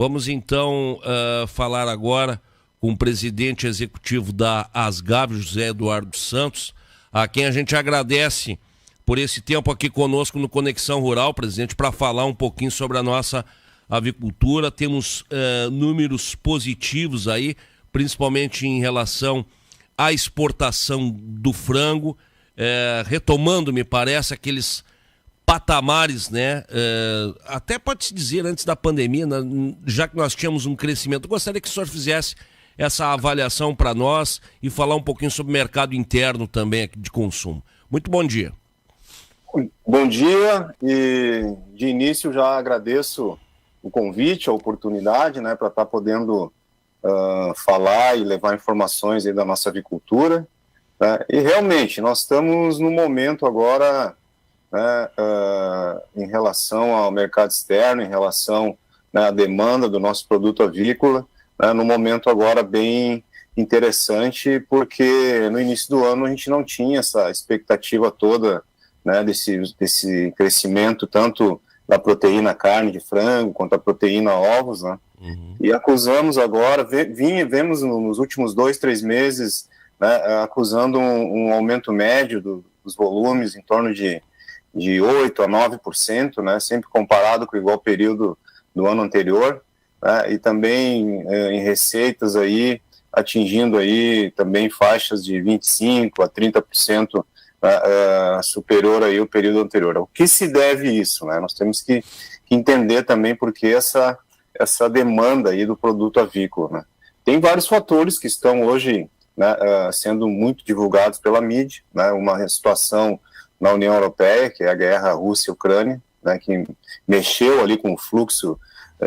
Vamos então falar agora com o presidente executivo da Asgav, José Eduardo Santos, a quem a gente agradece por esse tempo aqui conosco no Conexão Rural, presidente, para falar um pouquinho sobre a nossa avicultura. Temos números positivos aí, principalmente em relação à exportação do frango, retomando, me parece, aqueles patamares, né? Até pode-se dizer antes da pandemia, já que nós tínhamos um crescimento. Eu gostaria que o senhor fizesse essa avaliação para nós e falar um pouquinho sobre o mercado interno também aqui de consumo. Muito bom dia. Bom dia, e de início já agradeço o convite, a oportunidade, né, para estar podendo falar e levar informações aí da nossa avicultura. E realmente, nós estamos no momento agora, em relação ao mercado externo, em relação, né, à demanda do nosso produto avícola, no momento agora bem interessante, porque no início do ano a gente não tinha essa expectativa toda, né, desse crescimento, tanto da proteína carne de frango, quanto a proteína ovos, né? E acusamos agora, vemos nos últimos 2-3 meses, né, acusando um aumento médio dos volumes em torno de 8% a 9%, né, sempre comparado com o igual período do ano anterior, né, e também em receitas aí, atingindo aí também faixas de 25% a 30% superior aí ao período anterior. O que se deve isso, né? Nós temos que entender também porque essa demanda aí do produto avícola, né? Tem vários fatores que estão hoje, né, sendo muito divulgados pela mídia, né? Uma situação na União Europeia, que é a guerra Rússia-Ucrânia, né, que mexeu ali com o fluxo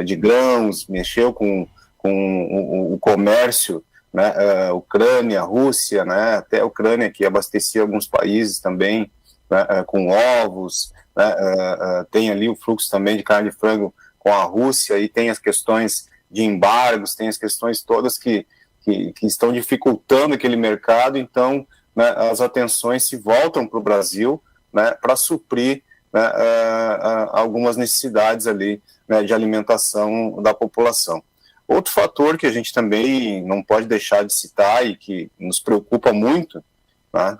de grãos, mexeu com o comércio, né, Ucrânia, Rússia, né, até a Ucrânia que abastecia alguns países também, né, com ovos, né, tem ali o fluxo também de carne de frango com a Rússia, e tem as questões de embargos, tem as questões todas que estão dificultando aquele mercado. Então, né, as atenções se voltam para o Brasil, né, para suprir, né, algumas necessidades ali, né, de alimentação da população. Outro fator que a gente também não pode deixar de citar e que nos preocupa muito, né,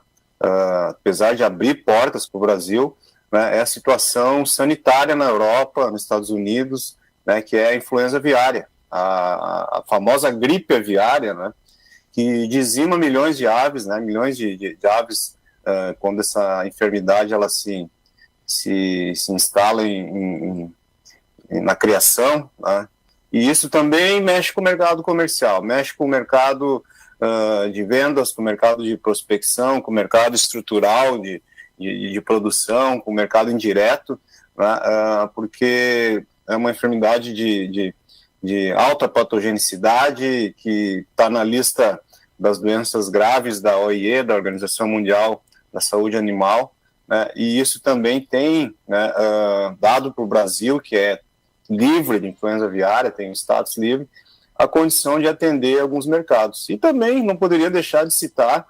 apesar de abrir portas para o Brasil, né, é a situação sanitária na Europa, nos Estados Unidos, né, que é a influenza aviária, a famosa gripe aviária, né, que dizima milhões de aves, né, milhões de aves, quando essa enfermidade ela se instala na criação, né. E isso também mexe com o mercado comercial, mexe com o mercado de vendas, com o mercado de prospecção, com o mercado estrutural de produção, com o mercado indireto, né, porque é uma enfermidade de alta patogenicidade que está na lista das doenças graves da OIE, da Organização Mundial da Saúde Animal, né, e isso também tem, né, dado para o Brasil, que é livre de influenza aviária, tem um status livre, a condição de atender alguns mercados. E também não poderia deixar de citar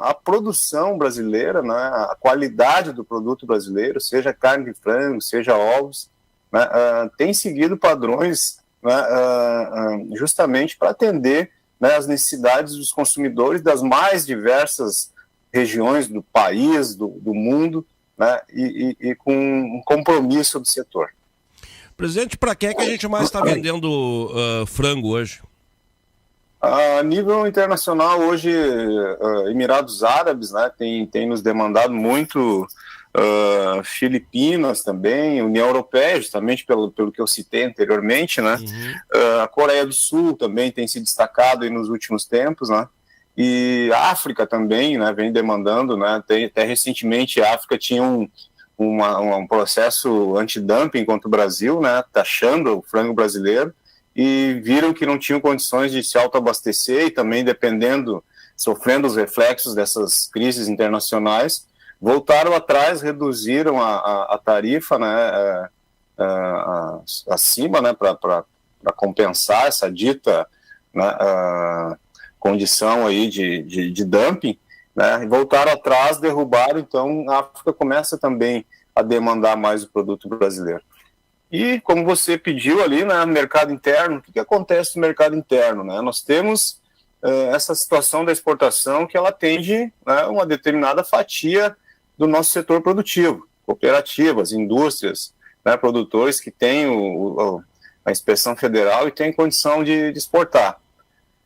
a produção brasileira, né, a qualidade do produto brasileiro, seja carne de frango, seja ovos, né, tem seguido padrões, né, justamente para atender, né, as necessidades dos consumidores das mais diversas regiões do país, do mundo, né, e com um compromisso do setor. Presidente, para quem é que a gente mais está vendendo frango hoje? A nível internacional, hoje, Emirados Árabes, né, tem nos demandado muito, Filipinas também, União Europeia, justamente pelo que eu citei anteriormente, né, a Coreia do Sul também tem se destacado aí nos últimos tempos, né, e a África também, né, vem demandando, né, até recentemente a África tinha um processo antidumping contra o Brasil, né, taxando o frango brasileiro, e viram que não tinham condições de se autoabastecer e também sofrendo os reflexos dessas crises internacionais, voltaram atrás, reduziram a tarifa, né, acima, né, para compensar essa dita, né, condição aí de dumping, né, e voltaram atrás, derrubaram. Então a África começa também a demandar mais o produto brasileiro. E como você pediu ali, né, mercado interno, o que acontece no mercado interno? Né? Nós temos essa situação da exportação que ela atende, né, uma determinada fatia do nosso setor produtivo, cooperativas, indústrias, né, produtores que têm a inspeção federal e têm condição de exportar.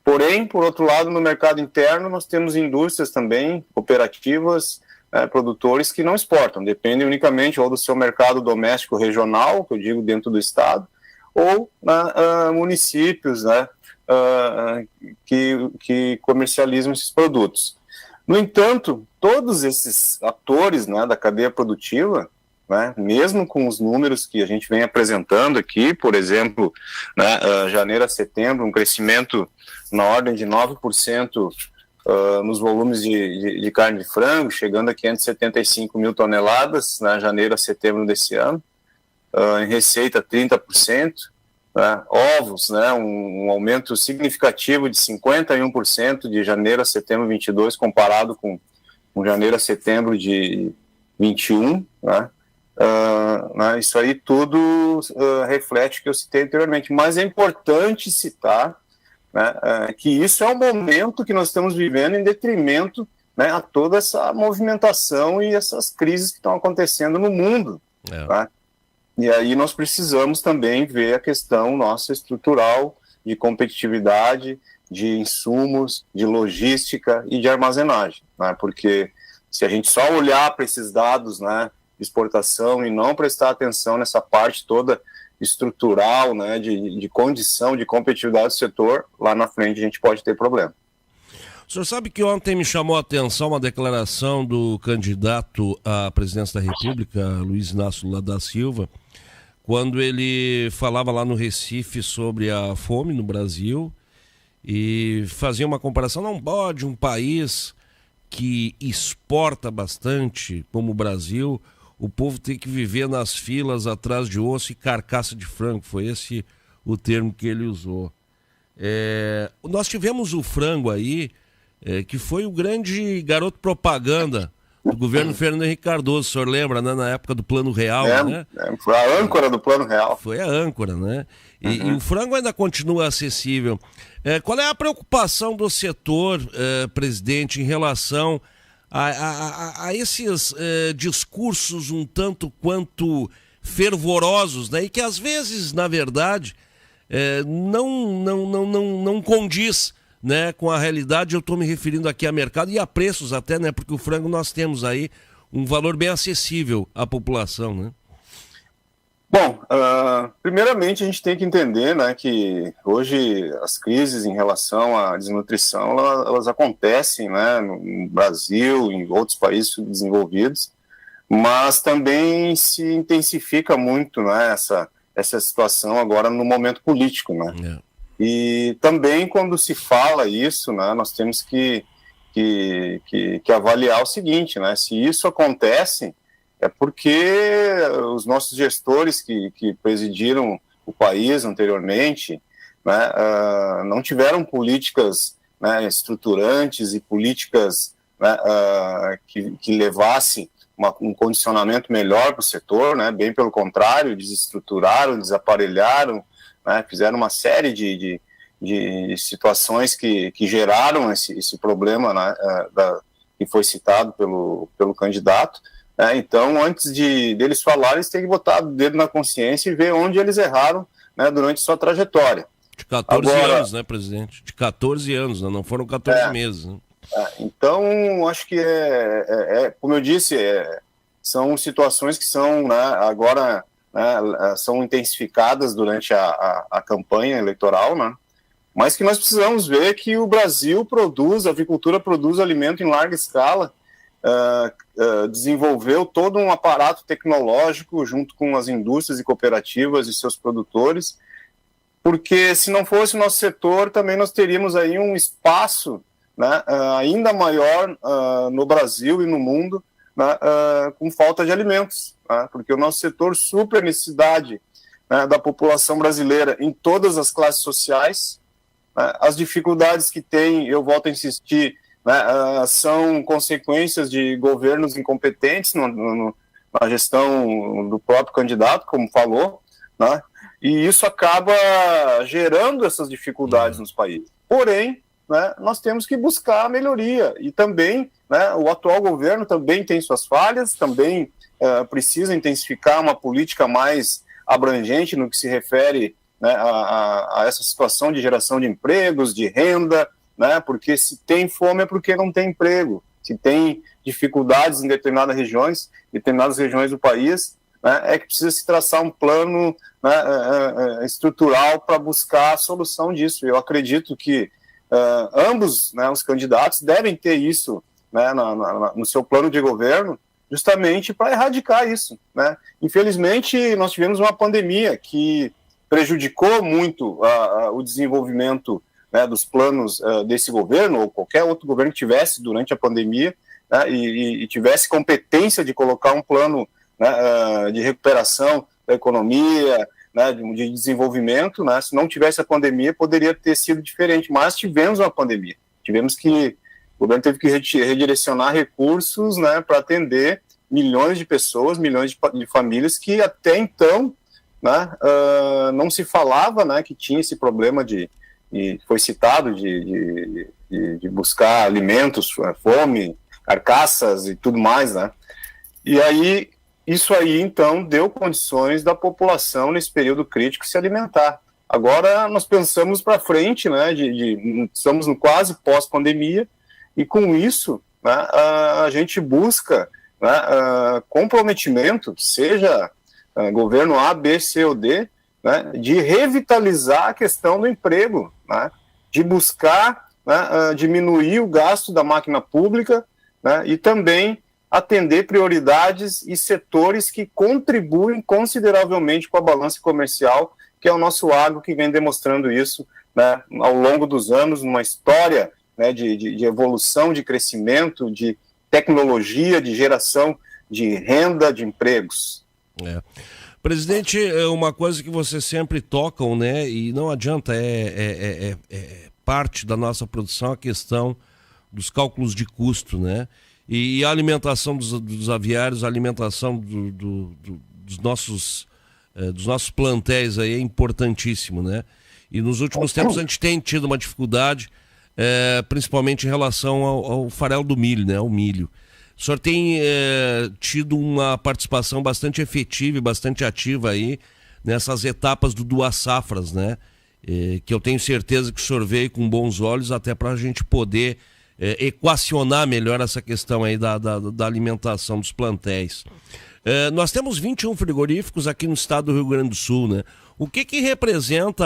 Porém, por outro lado, no mercado interno, nós temos indústrias também, cooperativas, produtores que não exportam, dependem unicamente ou do seu mercado doméstico regional, que eu digo dentro do estado, ou municípios, né, que comercializam esses produtos. No entanto, todos esses atores, né, da cadeia produtiva, né, mesmo com os números que a gente vem apresentando aqui, por exemplo, né, janeiro a setembro, um crescimento na ordem de 9% nos volumes de carne de frango, chegando a 575 mil toneladas, né, janeiro a setembro desse ano, em receita 30%, né, ovos, né, um aumento significativo de 51% de janeiro a setembro de 22, comparado com janeiro a setembro de 21, né. Isso aí tudo reflete o que eu citei anteriormente, mas é importante citar, né, que isso é um momento que nós estamos vivendo em detrimento, né, a toda essa movimentação e essas crises que estão acontecendo no mundo. Tá? E aí nós precisamos também ver a questão nossa estrutural de competitividade, de insumos, de logística e de armazenagem, né, porque se a gente só olhar para esses dados, né, de exportação e não prestar atenção nessa parte toda estrutural, né, de condição de competitividade do setor, lá na frente a gente pode ter problema. O senhor sabe que ontem me chamou a atenção uma declaração do candidato à presidência da República, Luiz Inácio Lula da Silva, quando ele falava lá no Recife sobre a fome no Brasil e fazia uma comparação, não pode um país que exporta bastante, como o Brasil, o povo tem que viver nas filas atrás de osso e carcaça de frango. Foi esse o termo que ele usou. Nós tivemos o frango aí, que foi o grande garoto propaganda do governo Fernando Henrique Cardoso. O senhor lembra, né? Na época do Plano Real, né? Foi a âncora do Plano Real. Foi a âncora, né? E o frango ainda continua acessível. Qual é a preocupação do setor, presidente, em relação a esses discursos um tanto quanto fervorosos, né? E que às vezes, na verdade, não condiz, né, com a realidade? Eu estou me referindo aqui a mercado e a preços até, né? Porque o frango nós temos aí um valor bem acessível à população, né? Bom, primeiramente a gente tem que entender, né, que hoje as crises em relação à desnutrição, elas acontecem, né, no Brasil, em outros países desenvolvidos, mas também se intensifica muito, né, essa situação agora no momento político, né? E também quando se fala isso, né, nós temos que avaliar o seguinte, né, se isso acontece é porque os nossos gestores que presidiram o país anteriormente, né, não tiveram políticas, né, estruturantes e políticas, né, que levassem um condicionamento melhor para o setor, né, bem pelo contrário, desestruturaram, desaparelharam, né, fizeram uma série de situações que geraram esse problema, né, que foi citado pelo candidato. Então, antes deles falarem, eles têm que botar o dedo na consciência e ver onde eles erraram, né, durante sua trajetória. De 14 anos, né, presidente? De 14 anos, né? Não foram 14 meses. Né? Então, acho que como eu disse, são situações que são, né, agora, né, são intensificadas durante a campanha eleitoral, né? Mas que nós precisamos ver que o Brasil a avicultura produz alimento em larga escala, desenvolveu todo um aparato tecnológico junto com as indústrias e cooperativas e seus produtores, porque se não fosse o nosso setor, também nós teríamos aí um espaço, né, ainda maior no Brasil e no mundo, né, com falta de alimentos, né, porque o nosso setor supre a necessidade, né, da população brasileira em todas as classes sociais. As dificuldades que tem, eu volto a insistir, né, são consequências de governos incompetentes na gestão do próprio candidato, como falou, né? E isso acaba gerando essas dificuldades nos países. Porém, né, nós temos que buscar a melhoria, e também, né, o atual governo também tem suas falhas, também precisa intensificar uma política mais abrangente no que se refere, né, a essa situação de geração de empregos, de renda, né, porque se tem fome é porque não tem emprego, se tem dificuldades em determinadas regiões do país, né, é que precisa se traçar um plano, né, estrutural para buscar a solução disso. Eu acredito que ambos, né, os candidatos devem ter isso, né, no seu plano de governo, justamente para erradicar isso, né? Infelizmente, nós tivemos uma pandemia que prejudicou muito o desenvolvimento, né, dos planos desse governo, ou qualquer outro governo que tivesse durante a pandemia, né, e tivesse competência de colocar um plano, né, de recuperação da economia, né, de desenvolvimento, né? Se não tivesse a pandemia, poderia ter sido diferente, mas tivemos uma pandemia, o governo teve que redirecionar recursos, né, para atender milhões de pessoas, milhões de famílias que até então, né, não se falava, né, que tinha esse problema e foi citado de buscar alimentos, fome, carcaças e tudo mais, né? E aí, isso aí, então, deu condições da população, nesse período crítico, se alimentar. Agora, nós pensamos para frente, né, estamos no quase pós-pandemia, e com isso, né, a gente busca, né, comprometimento, seja governo A, B, C ou D, né, de revitalizar a questão do emprego, né, de buscar, né, diminuir o gasto da máquina pública, né, e também atender prioridades e setores que contribuem consideravelmente com a balança comercial, que é o nosso agro, que vem demonstrando isso, né, ao longo dos anos, numa história, né, de evolução, de crescimento, de tecnologia, de geração de renda, de empregos. Presidente, uma coisa que vocês sempre tocam, né, e não adianta, é parte da nossa produção a questão dos cálculos de custo, né, e a alimentação dos aviários, a alimentação dos nossos plantéis aí é importantíssimo, né, e nos últimos tempos a gente tem tido uma dificuldade, principalmente em relação ao farelo do milho, né, ao milho. O senhor tem tido uma participação bastante efetiva e bastante ativa aí nessas etapas do Duas Safras, né? Que eu tenho certeza que o senhor veio com bons olhos até para a gente poder equacionar melhor essa questão aí da alimentação dos plantéis. Nós temos 21 frigoríficos aqui no estado do Rio Grande do Sul, né? O que representa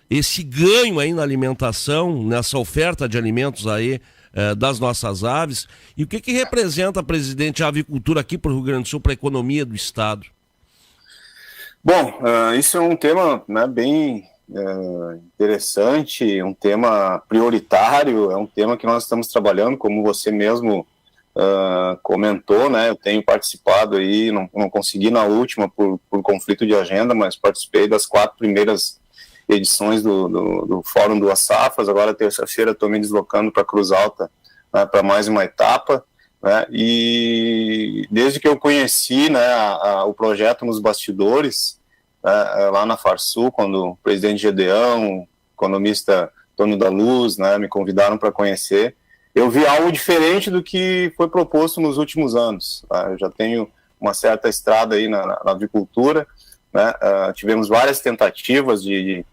esse ganho aí na alimentação, nessa oferta de alimentos aí das nossas aves, e o que representa, presidente, a avicultura aqui para o Rio Grande do Sul, para a economia do estado? Bom, isso é um tema, né, bem interessante, um tema prioritário, é um tema que nós estamos trabalhando, como você mesmo comentou, né, eu tenho participado aí, não consegui na última por conflito de agenda, mas participei das 4 primeiras edições do Fórum Duas Safras. Agora, terça-feira, estou me deslocando para Cruz Alta, né, para mais uma etapa, né, e desde que eu conheci, né, o projeto nos bastidores, lá na Farsul, quando o presidente Gedeão, o economista Tony da Luz, né, me convidaram para conhecer, eu vi algo diferente do que foi proposto nos últimos anos. Eu já tenho uma certa estrada aí na avicultura, né, tivemos várias tentativas de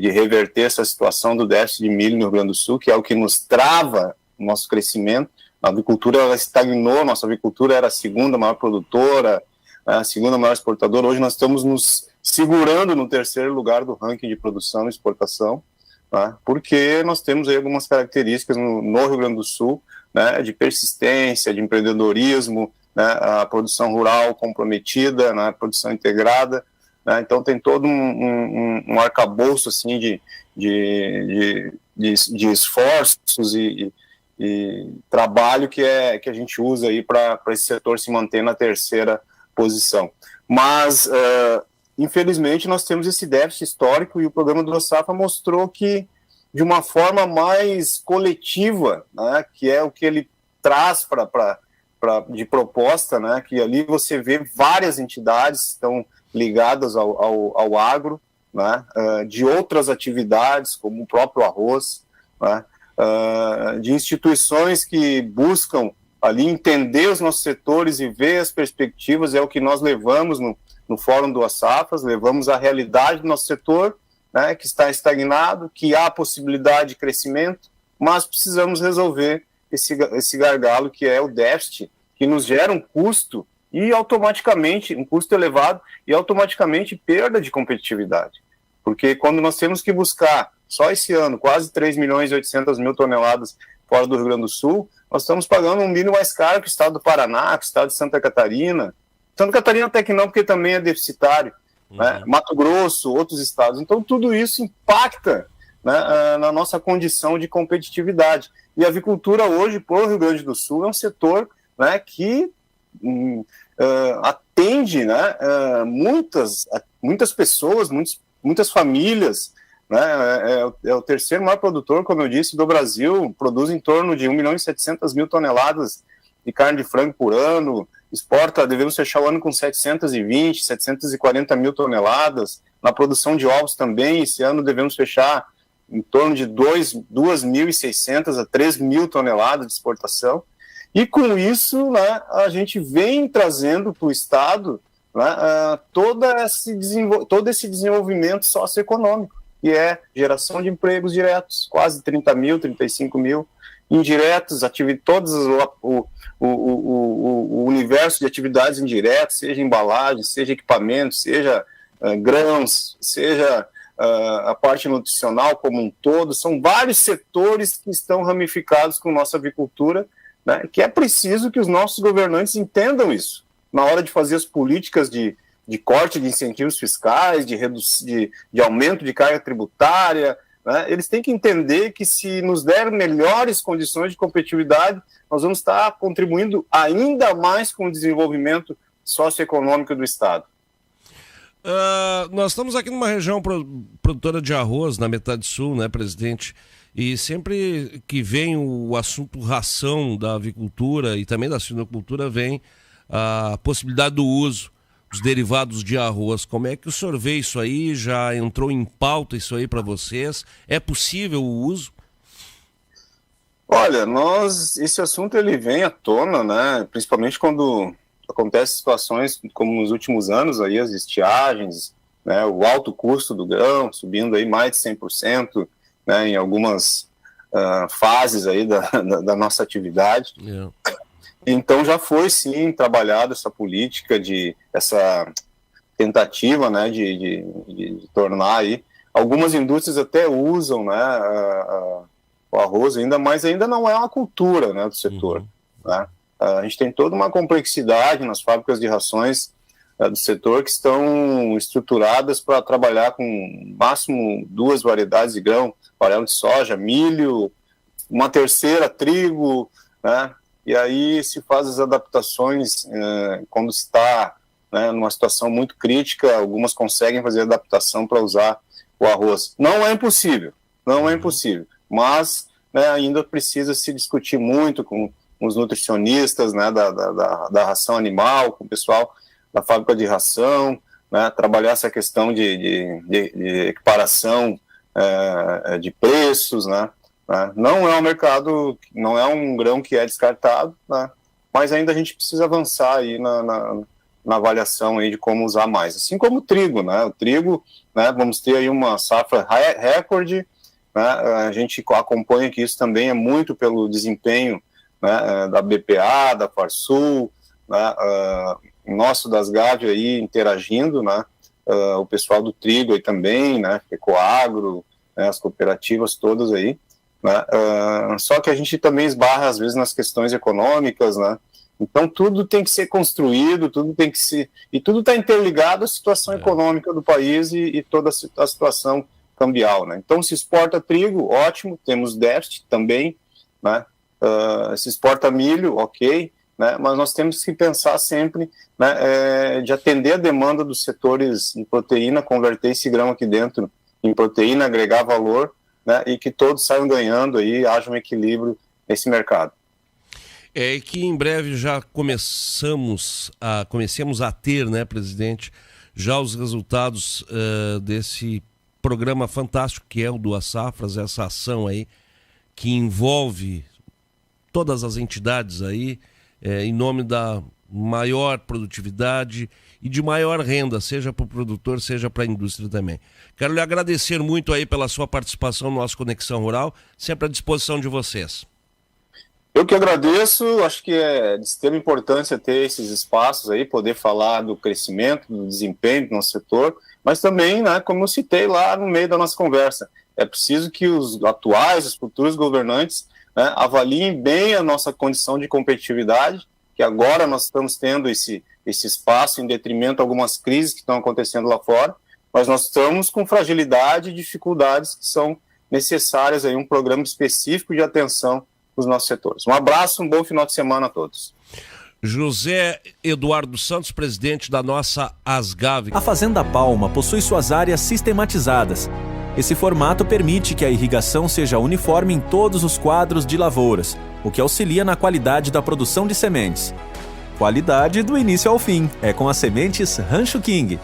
reverter essa situação do déficit de milho no Rio Grande do Sul, que é o que nos trava o nosso crescimento. A avicultura, ela estagnou, nossa avicultura era a segunda maior produtora, a segunda maior exportadora. Hoje nós estamos nos segurando no 3º lugar do ranking de produção e exportação, né, porque nós temos aí algumas características no Rio Grande do Sul, né, de persistência, de empreendedorismo, né, a produção rural comprometida, né, a produção integrada. Então tem todo um arcabouço assim, de esforços e trabalho que a gente usa aí para esse setor se manter na 3ª posição. Mas, infelizmente, nós temos esse déficit histórico, e o programa do Safra mostrou que, de uma forma mais coletiva, né, que é o que ele traz de proposta, né, que ali você vê várias entidades estão ligadas ao agro, né, de outras atividades, como o próprio arroz, né, de instituições que buscam ali entender os nossos setores e ver as perspectivas. É o que nós levamos no Fórum do Safras, levamos a realidade do nosso setor, né, que está estagnado, que há possibilidade de crescimento, mas precisamos resolver esse gargalo que é o déficit, que nos gera um custo e automaticamente, um custo elevado e automaticamente perda de competitividade. Porque quando nós temos que buscar, só esse ano, quase 3.800.000 toneladas fora do Rio Grande do Sul, nós estamos pagando um milho mais caro que o estado do Paraná, que o estado de Santa Catarina. Santa Catarina até que não, porque também é deficitário. Né? Mato Grosso, outros estados. Então tudo isso impacta, né, na nossa condição de competitividade. E a avicultura hoje, por Rio Grande do Sul, é um setor, né, que atende, né, muitas pessoas, muitas famílias, né, é o terceiro maior produtor, como eu disse, do Brasil, produz em torno de 1.700.000 toneladas de carne de frango por ano, exporta, devemos fechar o ano com 740 mil toneladas, na produção de ovos também, esse ano devemos fechar em torno de 2.600 a 3.000 toneladas de exportação, e com isso, né, a gente vem trazendo para o Estado, né, todo esse desenvolvimento socioeconômico, que é geração de empregos diretos, quase 30 mil, 35 mil, indiretos, todos o universo de atividades indiretas, seja embalagem, seja equipamento, seja grãos, seja a parte nutricional como um todo. São vários setores que estão ramificados com nossa avicultura, né, que é preciso que os nossos governantes entendam isso, na hora de fazer as políticas de corte de incentivos fiscais, de aumento de carga tributária, né, eles têm que entender que se nos der melhores condições de competitividade, nós vamos estar contribuindo ainda mais com o desenvolvimento socioeconômico do Estado. Nós estamos aqui numa região produtora de arroz, na metade sul, né, presidente? E sempre que vem o assunto ração da avicultura e também da suinocultura, vem a possibilidade do uso dos derivados de arroz. Como é que o senhor vê isso aí? Já entrou em pauta isso aí para vocês? É possível o uso? Olha, esse assunto ele vem à tona, né? Principalmente quando acontecem situações como nos últimos anos, aí, as estiagens, né? O alto custo do grão, subindo aí mais de 100%, né? Em algumas fases aí da nossa atividade. Yeah. Então já foi sim trabalhada essa política, essa tentativa, né, de tornar aí. Algumas indústrias até usam, né, o arroz ainda, mas ainda não é uma cultura, né, do setor. Né? A gente tem toda uma complexidade nas fábricas de rações do setor que estão estruturadas para trabalhar com no máximo 2 variedades de grão, farelo de soja, milho, uma terceira, trigo, né? E aí se faz as adaptações quando se está, né, numa situação muito crítica. Algumas conseguem fazer adaptação para usar o arroz. Não é impossível, mas, né, ainda precisa se discutir muito com os nutricionistas, né, da ração animal, com o pessoal da fábrica de ração, né, trabalhar essa questão de equiparação de preços, né. Não é um mercado, não é um grão que é descartado, né? Mas ainda a gente precisa avançar aí na avaliação aí de como usar mais. Assim como o trigo, né? O trigo, né, vamos ter aí uma safra recorde, né? A gente acompanha que isso também é muito pelo desempenho, né, da BPA, da Farsul, né, nosso das Gávea aí interagindo, né? O pessoal do trigo aí também, né? Ecoagro, né, as cooperativas todas aí. Só que a gente também esbarra às vezes nas questões econômicas, né? Então tudo tem que ser construído, tudo está interligado à situação econômica do país e toda a situação cambial, né? Então se exporta trigo, ótimo, temos déficit também, né? Se exporta milho, ok, né? Mas nós temos que pensar sempre, né, de atender a demanda dos setores de proteína, converter esse grão aqui dentro em proteína, agregar valor, né, e que todos saiam ganhando aí, haja um equilíbrio nesse mercado. É que em breve já comecemos a ter, né, presidente, já os resultados desse programa fantástico que é o Duas Safras, essa ação aí que envolve todas as entidades aí, em nome da maior produtividade e de maior renda, seja para o produtor, seja para a indústria também. Quero lhe agradecer muito aí pela sua participação no nosso Conexão Rural, sempre à disposição de vocês. Eu que agradeço, acho que é de extrema importância ter esses espaços aí, poder falar do crescimento, do desempenho do nosso setor, mas também, né, como eu citei lá no meio da nossa conversa, é preciso que os atuais, os futuros governantes, né, avaliem bem a nossa condição de competitividade, que agora nós estamos tendo esse espaço em detrimento de algumas crises que estão acontecendo lá fora, mas nós estamos com fragilidade e dificuldades que são necessárias aí um programa específico de atenção os nossos setores. Um abraço, um bom final de semana a todos. José Eduardo Santos, presidente da nossa Asgav. A Fazenda Palma possui suas áreas sistematizadas. Esse formato permite que a irrigação seja uniforme em todos os quadros de lavouras, o que auxilia na qualidade da produção de sementes. Qualidade do início ao fim, é com as sementes Rancho King.